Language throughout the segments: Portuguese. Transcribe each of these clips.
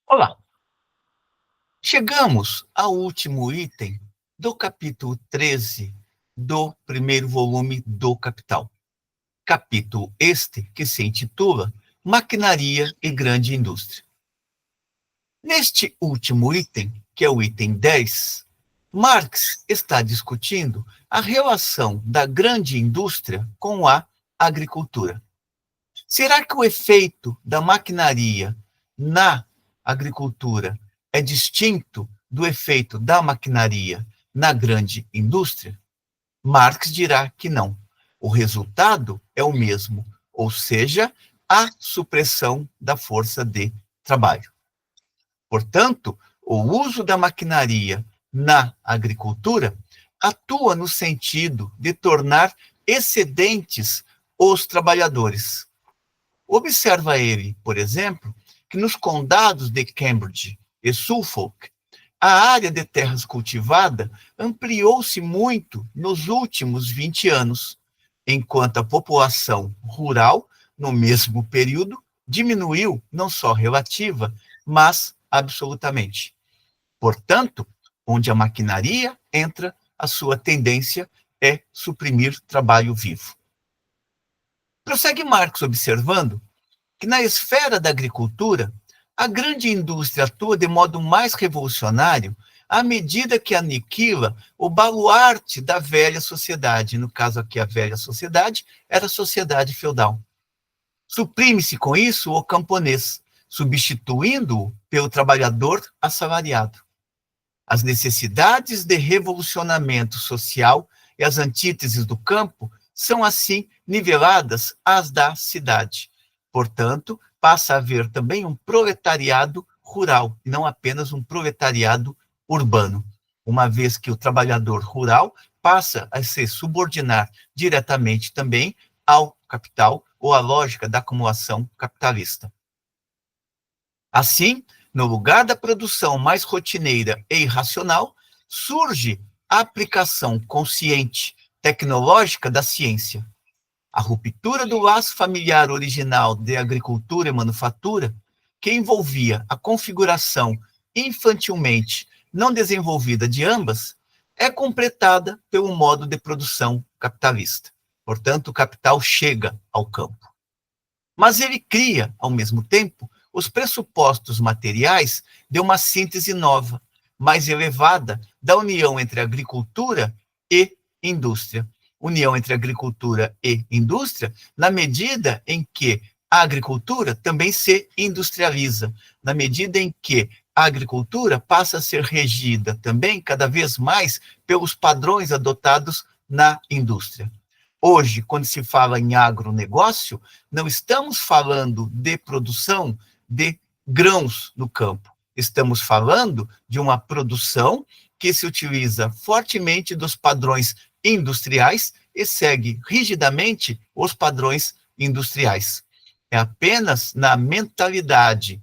Olá, chegamos ao último item do capítulo 13 do primeiro volume do Capital. Capítulo este que se intitula Maquinaria e Grande Indústria. Neste último item, que é o item 10, Marx está discutindo a relação da grande indústria com a agricultura. Será que o efeito da maquinaria na agricultura é distinto do efeito da maquinaria na grande indústria? Marx dirá que não. O resultado é o mesmo, ou seja, a supressão da força de trabalho. Portanto, o uso da maquinaria na agricultura atua no sentido de tornar excedentes os trabalhadores. Observa ele, por exemplo, que nos condados de Cambridge e Suffolk, a área de terras cultivada ampliou-se muito nos últimos 20 anos, enquanto a população rural, no mesmo período, diminuiu não só relativa, mas absolutamente. Portanto, onde a maquinaria entra, a sua tendência é suprimir trabalho vivo. Prossegue Marx observando que na esfera da agricultura, a grande indústria atua de modo mais revolucionário à medida que aniquila o baluarte da velha sociedade. No caso aqui, a velha sociedade era a sociedade feudal. Suprime-se com isso o camponês, substituindo-o pelo trabalhador assalariado. As necessidades de revolucionamento social e as antíteses do campo são, assim, niveladas às da cidade. Portanto, passa a haver também um proletariado rural, e não apenas um proletariado urbano, uma vez que o trabalhador rural passa a se subordinar diretamente também ao capital ou à lógica da acumulação capitalista. Assim, no lugar da produção mais rotineira e irracional, surge a aplicação consciente, tecnológica da ciência. A ruptura do laço familiar original de agricultura e manufatura, que envolvia a configuração infantilmente não desenvolvida de ambas, é completada pelo modo de produção capitalista. Portanto, o capital chega ao campo. Mas ele cria, ao mesmo tempo, os pressupostos materiais de uma síntese nova, mais elevada, da união entre agricultura e indústria. União entre agricultura e indústria, na medida em que a agricultura também se industrializa, na medida em que a agricultura passa a ser regida também, cada vez mais, pelos padrões adotados na indústria. Hoje, quando se fala em agronegócio, não estamos falando de produção de grãos no campo. Estamos falando de uma produção que se utiliza fortemente dos padrões industriais e segue rigidamente os padrões industriais. É apenas na mentalidade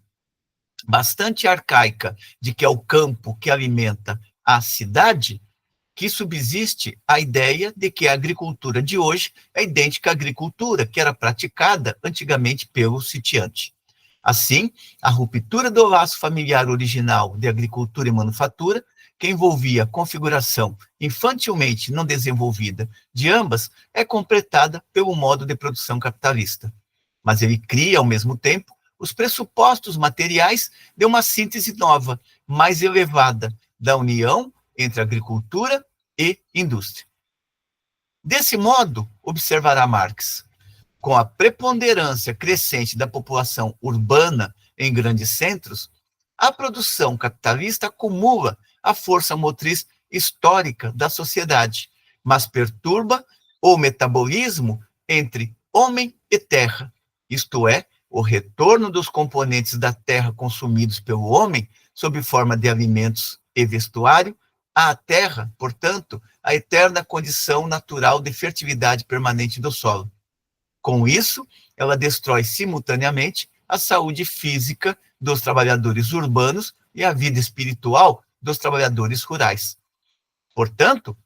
bastante arcaica de que é o campo que alimenta a cidade que subsiste a ideia de que a agricultura de hoje é idêntica à agricultura que era praticada antigamente pelo sitiante. Assim, a ruptura do laço familiar original de agricultura e manufatura, que envolvia a configuração infantilmente não desenvolvida de ambas, é completada pelo modo de produção capitalista. Mas ele cria, ao mesmo tempo, os pressupostos materiais de uma síntese nova, mais elevada, da união entre agricultura e indústria. Desse modo, observará Marx, com a preponderância crescente da população urbana em grandes centros, a produção capitalista acumula a força motriz histórica da sociedade, mas perturba o metabolismo entre homem e terra, isto é, o retorno dos componentes da terra consumidos pelo homem, sob forma de alimentos e vestuário, à terra, portanto, a eterna condição natural de fertilidade permanente do solo. Com isso, ela destrói simultaneamente a saúde física dos trabalhadores urbanos e a vida espiritual dos trabalhadores rurais. Portanto,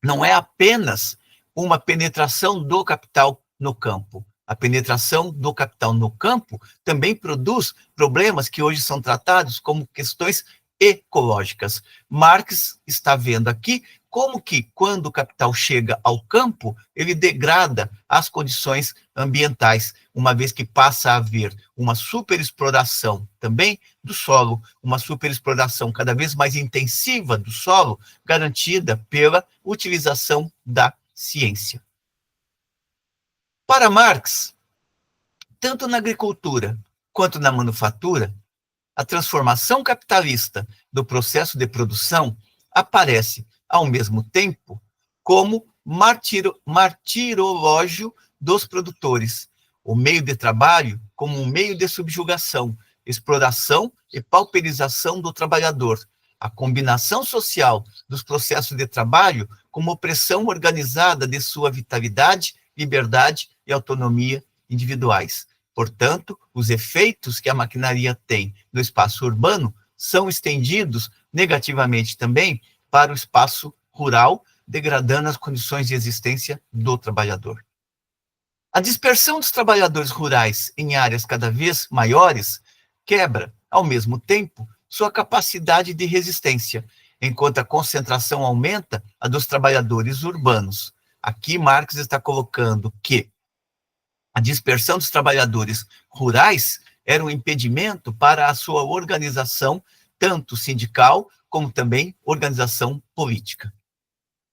não é apenas uma penetração do capital no campo. A penetração do capital no campo também produz problemas que hoje são tratados como questões ecológicas. Marx está vendo aqui como que, quando o capital chega ao campo, ele degrada as condições ambientais, uma vez que passa a haver uma superexploração também do solo, uma superexploração cada vez mais intensiva do solo, garantida pela utilização da ciência. Para Marx, tanto na agricultura quanto na manufatura, a transformação capitalista do processo de produção aparece, ao mesmo tempo, como martirológio dos produtores, o meio de trabalho como um meio de subjugação, exploração e pauperização do trabalhador, a combinação social dos processos de trabalho como opressão organizada de sua vitalidade, liberdade e autonomia individuais. Portanto, os efeitos que a maquinaria tem no espaço urbano são estendidos negativamente também para o espaço rural, degradando as condições de existência do trabalhador. A dispersão dos trabalhadores rurais em áreas cada vez maiores quebra, ao mesmo tempo, sua capacidade de resistência, enquanto a concentração aumenta a dos trabalhadores urbanos. Aqui Marx está colocando que a dispersão dos trabalhadores rurais era um impedimento para a sua organização, tanto sindical como também organização política.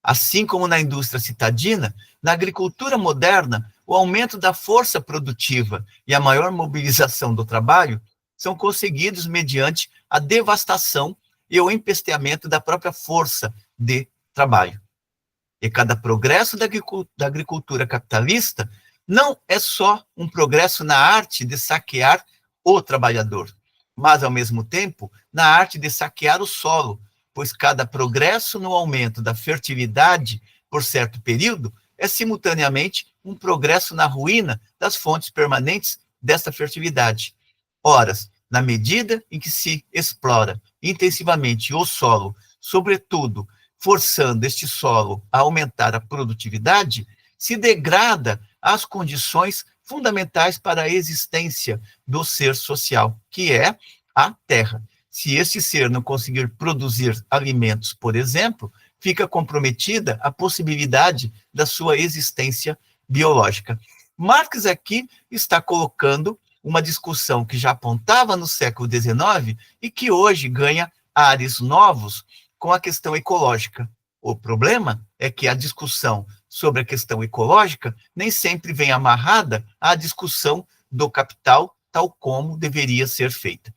Assim como na indústria citadina, na agricultura moderna, o aumento da força produtiva e a maior mobilização do trabalho são conseguidos mediante a devastação e o empesteamento da própria força de trabalho. E cada progresso da agricultura capitalista não é só um progresso na arte de saquear o trabalhador, mas, ao mesmo tempo, na arte de saquear o solo, pois cada progresso no aumento da fertilidade por certo período é simultaneamente um progresso na ruína das fontes permanentes desta fertilidade. Ora, na medida em que se explora intensivamente o solo, sobretudo forçando este solo a aumentar a produtividade, se degrada as condições fundamentais para a existência do ser social, que é a terra. Se esse ser não conseguir produzir alimentos, por exemplo, fica comprometida a possibilidade da sua existência biológica. Marx aqui está colocando uma discussão que já apontava no século XIX e que hoje ganha ares novos com a questão ecológica. O problema é que a discussão sobre a questão ecológica nem sempre vem amarrada à discussão do capital, tal como deveria ser feita.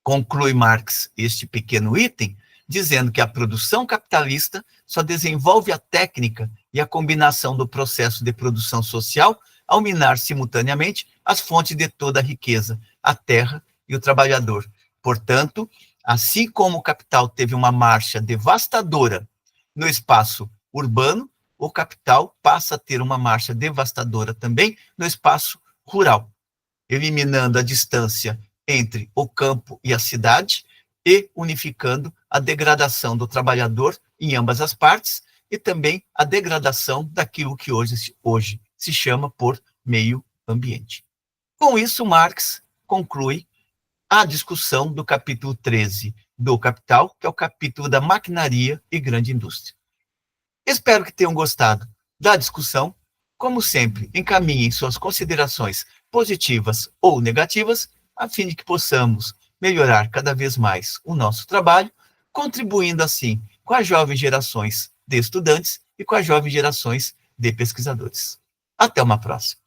Conclui Marx este pequeno item, dizendo que a produção capitalista só desenvolve a técnica e a combinação do processo de produção social ao minar simultaneamente as fontes de toda a riqueza, a terra e o trabalhador. Portanto, assim como o capital teve uma marcha devastadora no espaço urbano, o capital passa a ter uma marcha devastadora também no espaço rural, eliminando a distância entre o campo e a cidade e unificando a degradação do trabalhador em ambas as partes e também a degradação daquilo que hoje se chama por meio ambiente. Com isso, Marx conclui a discussão do capítulo 13 do Capital, que é o capítulo da maquinaria e grande indústria. Espero que tenham gostado da discussão. Como sempre, encaminhem suas considerações positivas ou negativas, a fim de que possamos melhorar cada vez mais o nosso trabalho, contribuindo assim com as jovens gerações de estudantes e com as jovens gerações de pesquisadores. Até uma próxima.